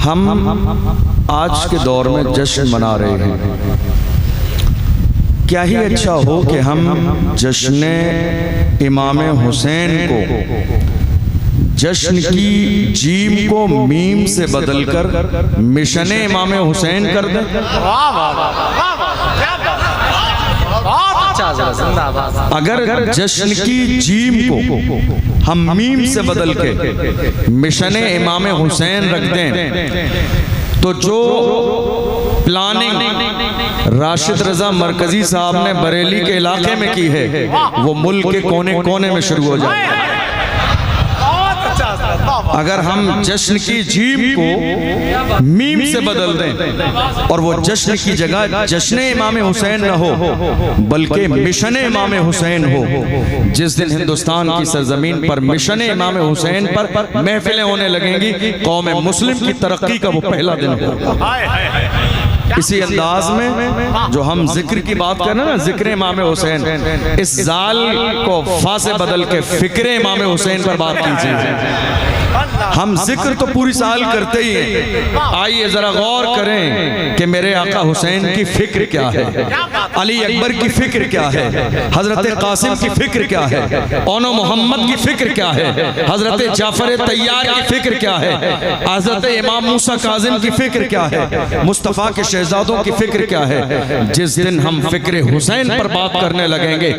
हम आज के दौर में जश्न मना रहे हैं। क्या ही अच्छा हो कि हम जश्न इमाम हुसैन को, जश्न की जीम को मीम से बदलकर मिशन इमाम हुसैन कर दें। अगर जश्न की जीम को हम मीम से बदल के मिशन इमाम हुसैन रख दें तो जो प्लानिंग राशिद रजा मरकजी साहब ने बरेली के इलाके में की है वो मुल्क के कोने कोने में शुरू हो जाए। अगर हम जश्न की जीम को मीम से बदल दें और वो जश्न की जगह जश्न इमाम हुसैन न हो बल्कि मिशन इमाम हुसैन हो, जिस दिन हिंदुस्तान की सरजमीन पर मिशन इमाम हुसैन पर महफिलें होने लगेंगी, कौम मुस्लिम की तरक्की का वो पहला दिन होगा। इसी अंदाज में जो हम जिक्र की बात कर रहे हैं ना, जिक्र इमाम हुसैन, इस जाल को फा से बदल के फिक्र इमाम हुसैन पर बात कीजिए। हम जिक्र तो पूरी साल करते ही हैं, आइए जरा गौर करें कि मेरे आका हुसैन की फिक्र क्या है, अली अकबर की फिक्र क्या है, हजरत कासिम की फिक्र क्या है, ओनो मोहम्मद की फिक्र क्या है, हजरत जाफर तैयार की फिक्र क्या है, हजरत इमाम मूसा काजिम की फिक्र क्या है, मुस्तफ़ा के शहजादों की फिक्र क्या है। जिस दिन हम फिक्र हुसैन पर बात करने लगेंगे,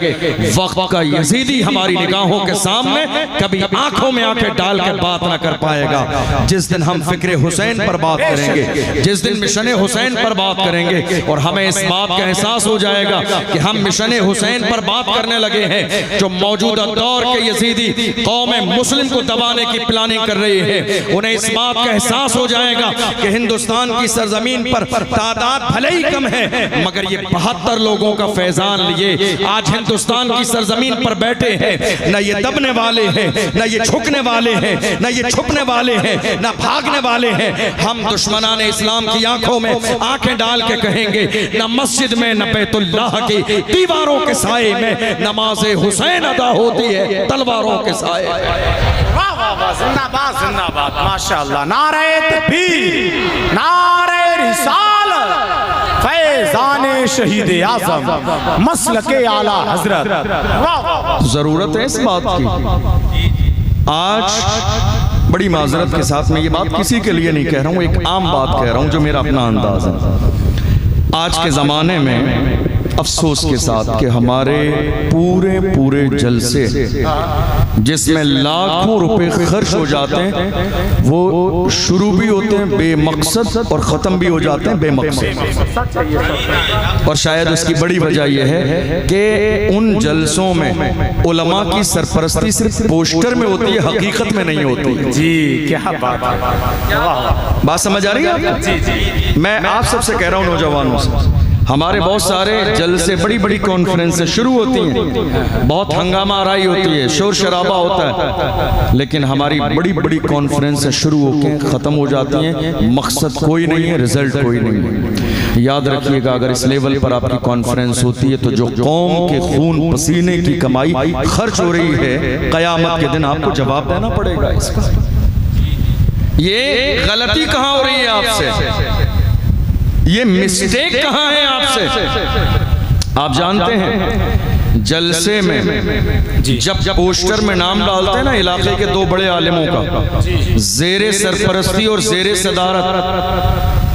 वक्त का यजीदी हमारी निगाहों के सामने कभी आंखों में आंखें डाल के बात ना कर पाएगा। जिस दिन हम फिक्र हुसैन पर बात करेंगे, जिस दिन मिशन हुसैन पर बात करेंगे और हमें इस बात का एहसास हो जाएगा कि हम मिशन हुसैन पर बात करने लगे हैं, जो मौजूदा दौर के यजीदी कौम मुस्लिम को दबाने की प्लानिंग कर रही है, उन्हें इस बात का एहसास हो जाएगा कि हिंदुस्तान की सरजमीन पर तादाद भले ही कम है मगर ये 72 लोगों का फैजान लिए आज हिंदुस्तान की सरजमीन पर बैठे हैं। न ये दबने वाले हैं, न ये झुकने वाले हैं, न ये छुपने वाले हैं, न भागने वाले हैं। हम दुश्मनान इस्लाम की आंखों में आंखें डाल के कहेंगे, न मस्जिद में न बैतुल्लाह की दीवारों के साए में नमाज हुसैन अदा होती है तलवारों के साए। जिंदाबाद जिंदाबाद, माशाअल्लाह। नारे तकबीर, नारे रिसालत, फैज़ाने शहीद आज़म, मसलके आला हजरत। जरूरत है इस बात की। आज बड़ी माजरत के साथ मैं ये बात किसी के लिए नहीं कह रहा हूँ, एक आम बात कह रहा हूँ जो मेरा अपना अंदाज है। आज के ज़माने में अफसोस के साथ कि हमारे पूरे जलसे जिसमें लाखों रुपए खर्च हो जाते हैं वो शुरू भी होते हैं बेमकसद और ख़त्म भी हो जाते हैं बेमकसद। और शायद उसकी बड़ी वजह यह है कि उन जलसों में उलमा की सरपरस्ती सिर्फ पोस्टर में होती है, हकीकत में नहीं होती। जी क्या बात समझ आ रही है? जी जी। मैं आप सबसे कह रहा हूँ, नौजवानों से, हमारे बहुत सारे जलसे बड़ी बड़ी कॉन्फ्रेंस शुरू होती हैं, बहुत हंगामा आराई होती है, शोर शराबा होता है, लेकिन हमारी बड़ी बड़ी कॉन्फ्रेंस शुरू होकर ख़त्म हो जाती हैं, मकसद कोई नहीं है, रिजल्ट कोई नहीं है। याद रखिएगा, अगर इस लेवल पर आपकी कॉन्फ्रेंस होती है तो जो कौम के खून पसीने की कमाई खर्च हो रही है, क़यामत के दिन आपको जवाब देना पड़ेगा इसका। ये गलती कहाँ हो रही है आपसे, ये मिस्टेक कहाँ है आपसे? आप जानते हैं जलसे में जब पोस्टर में नाम डालते हैं ना इलाके के 2 बड़े आलिमों का, ज़ेरे सरपरस्ती और ज़ेरे सदारत,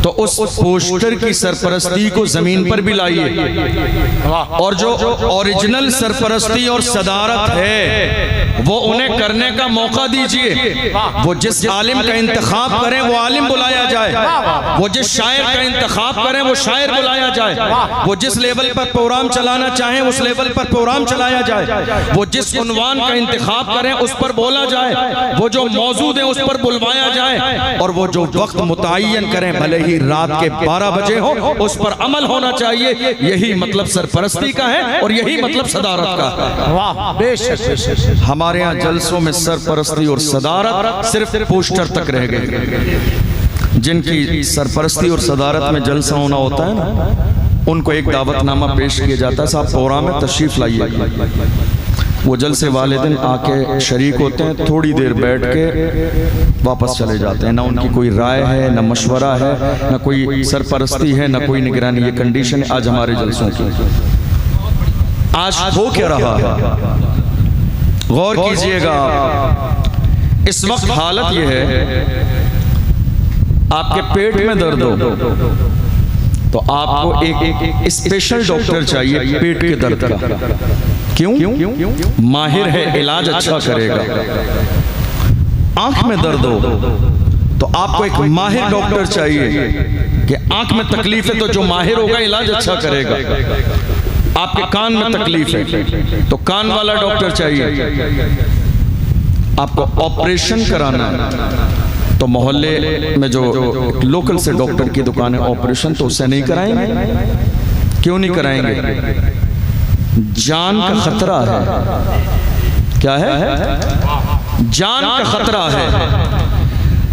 तो उस पोस्टर की सरपरस्ती को जमीन पर भी लाइए और जो ओरिजिनल सरपरस्ती और सदारत है वो उन्हें करने का मौका दीजिए। वो जिस आलिम का इंतखाब करें वो आलिम बुलाया जाए, वो जिस शायर का इंतखाब करें वो शायर बुलाया जाए, वो जिस लेवल पर प्रोग्राम चलाना चाहें उस लेवल पर प्रोग्राम चलाया जाए, वो जिस उन्वान का इंतखाब करें उस पर बोला जाए, वो जो मौजूद है उस पर बुलवाया जाए, और वो जो वक्त मुतय्यन करें भले ही रात के 12 बजे हो उस पर अमल होना चाहिए। यही मतलब सरपरस्ती का है और यही मतलब सदारत का है। वाह बेशक। हमारे यहाँ जलसों में सरपरस्ती और सदारत सिर्फ पोस्टर तक रह गए। जिनकी सरपरस्ती और सदारत में जलसा होना होता है ना, उनको एक दावतनामा पेश किया जाता है, साहब प्रोग्राम में तशरीफ लाइए। वो जलसे वाले दिन आके शरीक होते हैं, थोड़ी देर बैठ के वापस चले जाते हैं। ना उनकी कोई राय है, ना मशवरा है, ना कोई सरपरस्ती है, ना कोई निगरानी। ये कंडीशन है आज हमारे जलसों की। आज हो क्या रहा है, गौर कीजिएगा। इस वक्त हालत यह है, आपके पेट में दर्द हो तो आपको एक स्पेशल डॉक्टर चाहिए पेट के दर्द का। क्यों? माहिर है, इलाज अच्छा करेगा। आंख में दर्द हो तो आपको एक माहिर डॉक्टर चाहिए कि आंख में तकलीफ है तो जो माहिर होगा इलाज अच्छा करेगा। आपके कान में तकलीफ है तो कान वाला डॉक्टर चाहिए। आपको ऑपरेशन कराना है तो मोहल्ले में जो लोकल से डॉक्टर की दुकान है, ऑपरेशन तो उससे नहीं कराएंगे। क्यों नहीं कराएंगे? जान का खतरा है। क्या है? जान का खतरा है।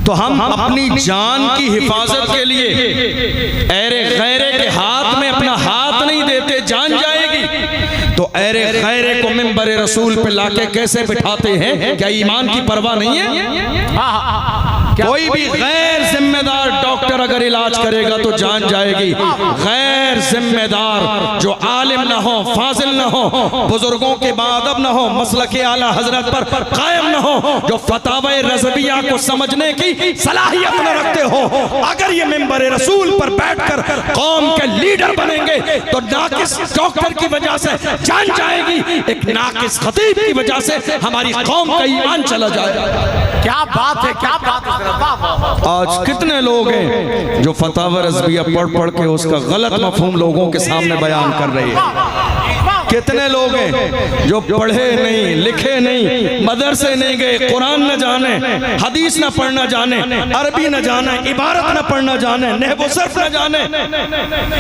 तो हम अपनी जान की हिफाजत के लिए ऐरे गैरे के हाथ में अपना हाथ नहीं देते, जान जाएगी। तो ऐरे गैरे को मिंबर रसूल पे लाके कैसे बिठाते हैं? क्या ईमान की परवाह नहीं है? कोई भी गैर जिम्मेदार डॉक्टर अगर इलाज करेगा तो जान जाएगी। गैर जिम्मेदार जो आलिम ना हो, फाजिल ना हो, बुजुर्गों के बादब ना हो, मसलके आला हजरत पर कायम ना हो, जो फतावे रज़विया को समझने की सलाहियत न रखते हो, अगर ये मिंबर रसूल पर बैठकर कौम के लीडर बनेंगे तो नाकिस डॉक्टर की वजह से जान जाएगी, एक नाकिस खतीब की वजह से हमारी कौम का ईमान चला जाएगा। क्या बात है, क्या बात है। आज कितने लोग हैं जो फतावा रज़विया पढ़ के उसका गलत मफहूम लोगों के सामने बयान कर रहे हैं। कितने लोग हैं जो पढ़े नहीं, लिखे नहीं, मदरसे नहीं गए, कुरान न जाने, हदीस न पढ़ना जाने, अरबी न जाने, इबारत न पढ़ना जाने, नहव सर्फ न जाने।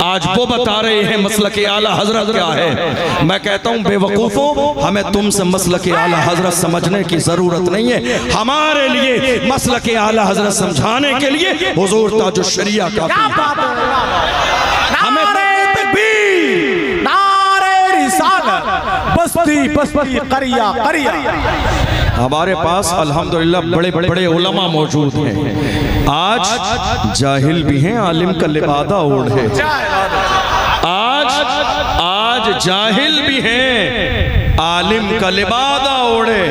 आज वो बता रहे हैं मसलके आला हजरत क्या है। मैं कहता हूं बेवकूफों, हमें तुमसे मसलके आला हजरत समझने की जरूरत नहीं है। हमारे लिए मसलके आला हजरत समझाने के लिए हुजूर ताजुश शरिया का हमें बस्ती बस्ती करिया करिया। हमारे पास अल्हम्दुलिल्लाह बड़े बड़े उलमा मौजूद हैं। आज जाहिल भी हैं, आलिम का लिबादा ओढ़े। आज जाहिल भी हैं, आलिम का लिबादा ओढ़े।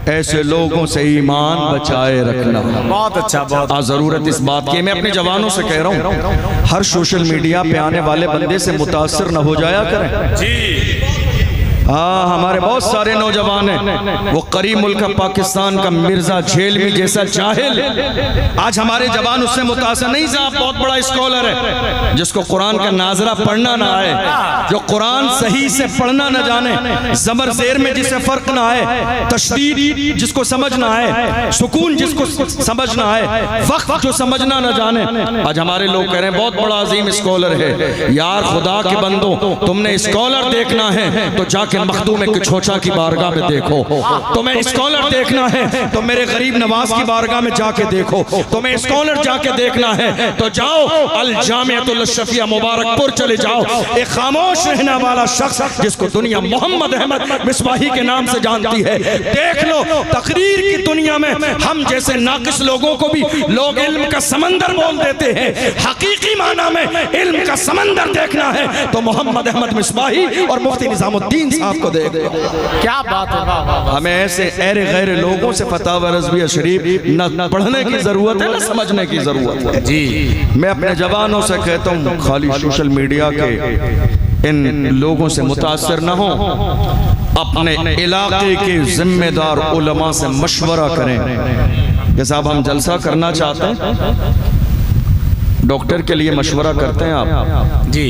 ऐसे लोगों से ईमान बचाए रखना बहुत अच्छा, बहुत जरूरत इस बात की। मैं अपने जवानों से कह रहा हूँ, हर सोशल मीडिया पे आने वाले बंदे से मुतासिर न हो जाया करें जी। हाँ, हमारे बहुत सारे नौजवान हैं, वो करीब मुल्क पाकिस्तान का मिर्जा झेलवी जैसा जाहिल, आज हमारे जवान उससे मुतासिर नहीं। साहब बहुत बड़ा स्कॉलर है, जिसको कुरान का नाजरा पढ़ना ना आए, जो कुरान सही से पढ़ना न जाने, ज़बर ज़ेर में जिसे फर्क ना आए, तशदीद जिसको समझ ना आए, सुकून जिसको समझ ना आए, वक्त जो समझना न जाने। आज हमारे लोग कह रहे हैं बहुत बड़ा अजीम स्कॉलर है। यार खुदा के बंदो, तुमने स्कॉलर देखना है तो जाके मखदूम किछोचा की बारगाह में देखो। तुम्हें स्कॉलर देखना है तो मेरे गरीब नवाज की बारगाह में जाके देखो। तुम्हें स्कॉलर जाके देखना है तो जाओ अल जामिअतुल अशरफिया मुबारकपुर चले जाओ। एक खामोश रहने वाला शख्स जिसको दुनिया मोहम्मद अहमद मिसबाही के नाम से जानती है, देख लो तकरीर की दुनिया में हम जैसे नाकिस लोगों को भी लोग इल्म का समंदर बोल देते हैं। हकीकी माना में इल्म का समंदर देखना है तो मोहम्मद अहमद मिसबाही और मुफ्ती निजामुद्दीन साहब को देख। क्या बात है। हमें ऐसे ऐरे गैर लोगों से फतावा रज़विया शरीफ न पढ़ने की जरूरत है, न समझने की जरूरत है जी। मैं अपने जवानों से कहता हूँ, खाली सोशल मीडिया के इन लोगों से मुतासिर न हो, अपने इलाके के जिम्मेदार उलमा से मशवरा करें कि साहब हम जलसा करना चाहते हैं, डॉक्टर के लिए मशवरा करते हैं आप जी।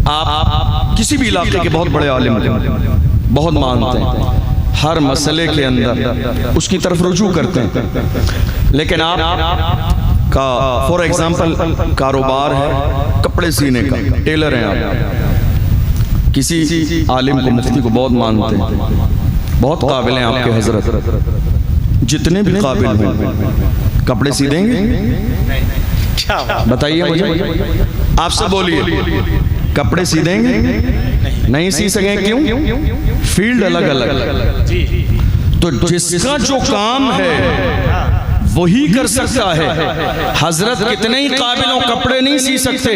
आप किसी भी इलाके के बहुत बड़े आलिम बहुत मानते हैं, हर मसले के अंदर उसकी तरफ रुजू करते हैं, लेकिन आप का फॉर एग्जांपल कारोबार है कपड़े सीने का, टेलर हैं आप, किसी आलिम को मुफ्ती को बहुत मानते हैं, बहुत काबिल हैं आपके हजरत, जितने भी काबिल हैं कपड़े सी देंगे? बताइए मुझे, आपसे बोलिए, कपड़े सी देंगे? नहीं सी सके। क्यों? फील्ड अलग अलग। तो जिसका जो काम है वही कर सकता है। हजरत कितने ही काबिलों कपड़े नहीं सी सकते।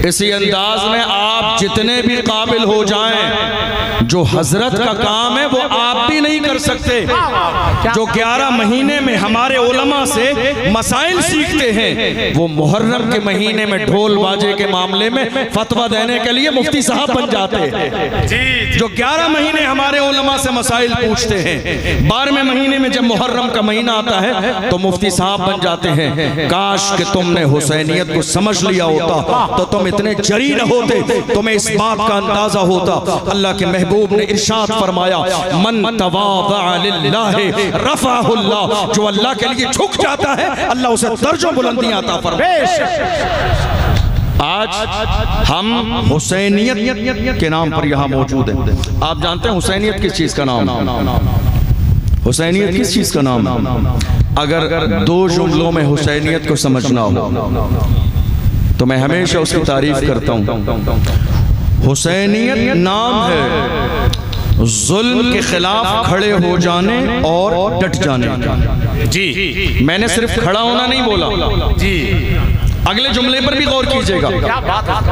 इसी अंदाज में आप जितने भी काबिल हो जाएं, जो हजरत का काम है वो आप भी नहीं कर सकते। जो 11 महीने में हमारे उलमा से मसाइल सीखते हैं, वो मुहर्रम के महीने में ढोल बाजे के मामले में फतवा देने के लिए मुफ्ती साहब बन जाते हैं। जो 11 महीने हमारे उलमा से मसाइल पूछते हैं, 12वें महीने में जब मुहर्रम का महीना आता है तो मुफ्ती साहब बन जाते हैं। काश कि तुमने हुसैनियत को समझ लिया होता तो तुम इतने जरी न होते, तुम्हें इस बात का अंदाजा होता। अल्लाह के महबूब ने इरशाद फरमाया, मन तवाज़अ लिल्लाहि रफ़अहुल्लाह, जो अल्लाह के लिए झुक जाता है अल्लाह उसे दर्जों बुलंदियां अता फरमाता है। आज हम हुसैनियत के नाम पर यहाँ मौजूद हैं। आप जानते हैं हुसैनियत किस चीज का नाम है? हुसैनियत किस चीज का नाम है? अगर 2 जुमलों में हुसैनियत को समझना हो तो मैं हमेशा उसकी तारीफ करता हूँ। हुसैनियत नाम है जुल्म के खिलाफ खड़े हो जाने और डट जाने का। जी, मैंने सिर्फ खड़ा होना नहीं बोला जी, अगले जुमले पर भी गौर कीजिएगा।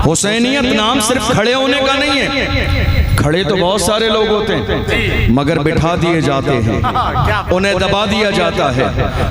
हुसैनियत नाम सिर्फ खड़े होने का नहीं है। खड़े तो बहुत सारे लोग होते हैं मगर बिठा दिए जाते हैं, उन्हें दबा दिया जाता है,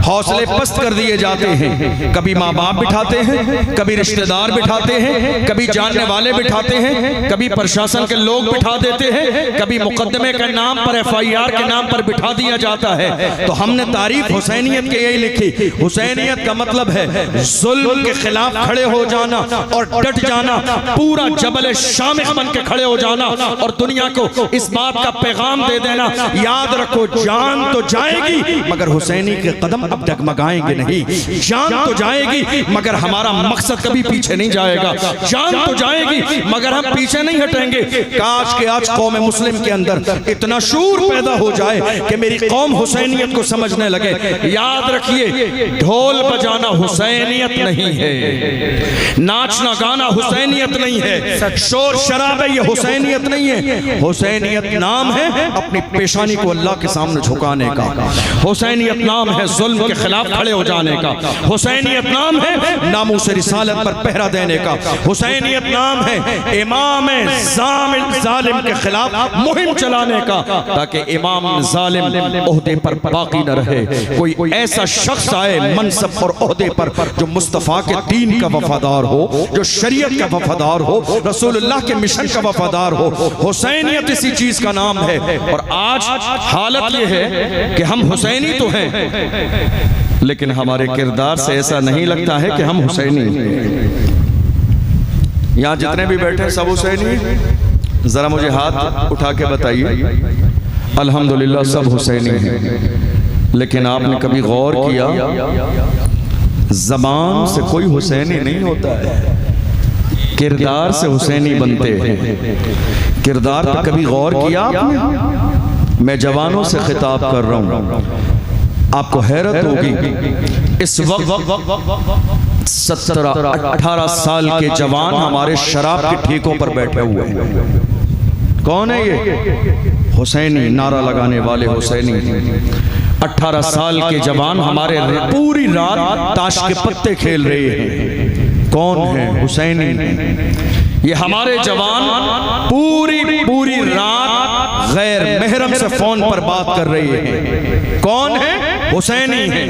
हौसले पस्त कर दिए जाते हैं। कभी माँ बाप बिठाते हैं, कभी रिश्तेदार बिठाते हैं, कभी जानने वाले बिठाते हैं, कभी प्रशासन के लोग बिठा देते हैं, कभी मुकदमे के नाम पर FIR के नाम पर बिठा दिया जाता है। तो हमने तारीफ हुसैनियत की यही लिखी। हुसैनियत का मतलब है जुल्म के खिलाफ खड़े हो जाना और डट जाना, पूरा जबल शामिख बन के खड़े हो जाना और दुनिया को इस बात का पैगाम दे देना, याद रखो जान तो जाएगी मगर हुसैनी के कदम अब डगमगाएंगे नहीं। जान तो जाएगी मगर हमारा मकसद कभी पीछे नहीं जाएगा। जान तो जाएगी मगर हम पीछे नहीं हटेंगे। काश के आज कौम मुस्लिम के अंदर इतना शूर पैदा हो जाए कि मेरी कौम हुसैनियत को समझने लगे। याद रखिए, ढोल बजाना हुसैनियत नहीं है, नाचना गाना हुसैनियत नहीं है, शोर शराबे ये हुसैनियत नहीं है। हुसैनियत नाम है अपनी पेशानी को अल्लाह के सामने झुकाने का। हुसैनियत नाम है जुल्म के खिलाफ खड़े हो जाने का। हुसैनियत नाम है नामूस रिसालत पर पहरा देने का। हुसैनियत नाम है इमाम जालिम के खिलाफ मुहिम चलाने का, ताकि इमाम जालिम ओहदे पर बाकी न रहे। कोई ऐसा शख्स आए मनसब और ओहदे पर जो मुस्तफ़ा के दीन का वफादार हो, जो शरीयत का वफादार हो, रसूलुल्लाह के मिशन का वफादार हो। हुसैनियत इसी चीज का नाम है। और आज हालत यह है कि हम हुसैनी तो हैं लेकिन हमारे किरदार से ऐसा नहीं लगता है कि हम हुसैनी हैं। यहाँ जितने भी बैठे सब हुसैनी? जरा मुझे हाथ उठा के बताइए। अल्हम्दुलिल्लाह सब हुसैनी हैं, लेकिन आपने कभी गौर किया जबान से कोई हुसैनी नहीं होता है, किरदार से हुसैनी बनते हैं। किरदार पर कभी गौर किया आपने? मैं जवानों से खिताब कर रहा हूं, आपको हैरत होगी इस वक्त 17-18 साल के जवान हमारे शराब के ठेकों पर बैठे हुए हैं। कौन है ये? हुसैनी, नारा लगाने वाले हुसैनी। 18 साल के जवान हमारे पूरी रात ताश के पत्ते खेल रहे हैं। कौन है? हुसैनी। ये हमारे जवान पूरी रात गैर महरम से फोन पर बात कर रहे हैं। कौन है? हुसैनी है।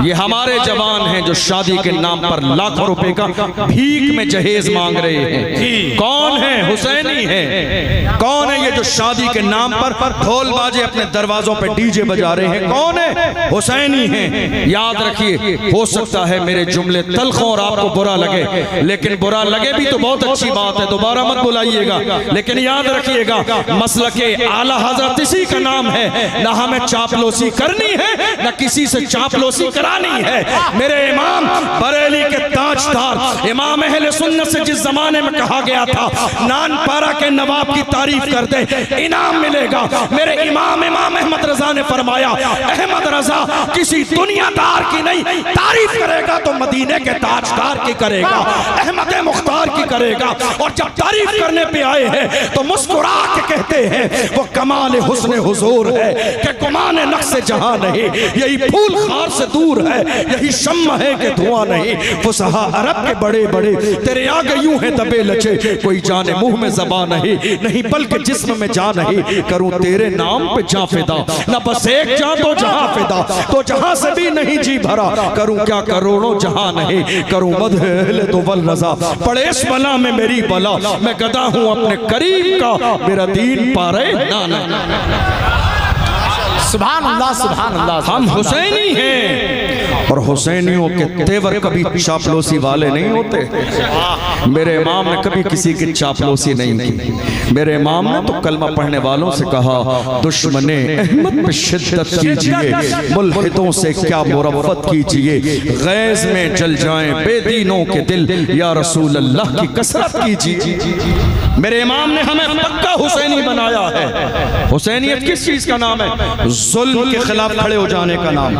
ये हमारे जवान हैं जो शादी के नाम पर लाखों रुपए का भीख में जहेज मांग रहे हैं। कौन है? हुसैनी है। कौन है ये जो शादी के नाम पर ढोल बाजे अपने दरवाजों पे डीजे बजा रहे हैं? कौन है? हुसैनी है। याद रखिए, हो सकता है मेरे जुमले तल्ख और आपको बुरा लगे, लेकिन बुरा लगे भी तो बहुत अच्छी बात है, दोबारा मत बुलाइएगा। लेकिन याद रखिएगा, मसलके आला हजरत इसी का नाम है। ना हमें चापलूसी करनी है न किसी से चापलूसी करानी है। मेरे इमाम बरेली के ताजदार इमाम अहले सुन्नत से जिस जमाने में कहा गया था नानपारा के नवाब की तारीफ कर दे इनाम मिलेगा, मेरे इमाम अहमद रजा ने फरमाया अहमद रजा किसी दुनियादार की नहीं तारीफ तारीफ करेगा तो मदीने के ताजदार की करेगा, अहमद मुख्तार की करेगा। और जब तारीफ करने पे आए हैं तो मुस्कुरा के कहते हैं वो कमाल हुस्न हुजूर है कि गुमान नक्श जहां नहीं, यही फूल खार से दूर है, यही शम्म है कि धुआं नहीं। फुसहा अरब के बड़े बड़े तेरे आगे यूं है दबे लचे, कोई जाने मुंह में ज़बां नहीं बल्कि जिस्म में जान नहीं। करूं तेरे नाम पे जा फिदा, न बस एक जा तो जहां फिदा, तो जहां से भी नहीं जी भरा। करूं क्या करोड़ों जहां नहीं, करूं मदह तो वल रजा। पड़े इस बला में मेरी बला, मैं गदा हूं अपने करीब का, मेरा दीन पारे ना। सुभान अल्लाह, सुभान अल्लाह। हम हुसैनी हैं और हुसैनियों के तेवर कभी चापलूसी वाले नहीं होते। मेरे इमाम ने कभी किसी की चापलूसी नहीं की। मेरे इमाम ने तो कलमा पढ़ने वालों से कहा, दुश्मने अहमद पे शिद्दत कीजिए, मुल्हिदों से क्या मुरव्वत कीजिए, गैज़ में जल जाएं बेदीनों के दिल, या रसूल अल्लाह की कसरत कीजिए। मेरे इमाम ने हमें पक्का हुसैनी बनाया है। हुसैनियत किस चीज का नाम है? जुल्म के खिलाफ खड़े हो जाने का नाम।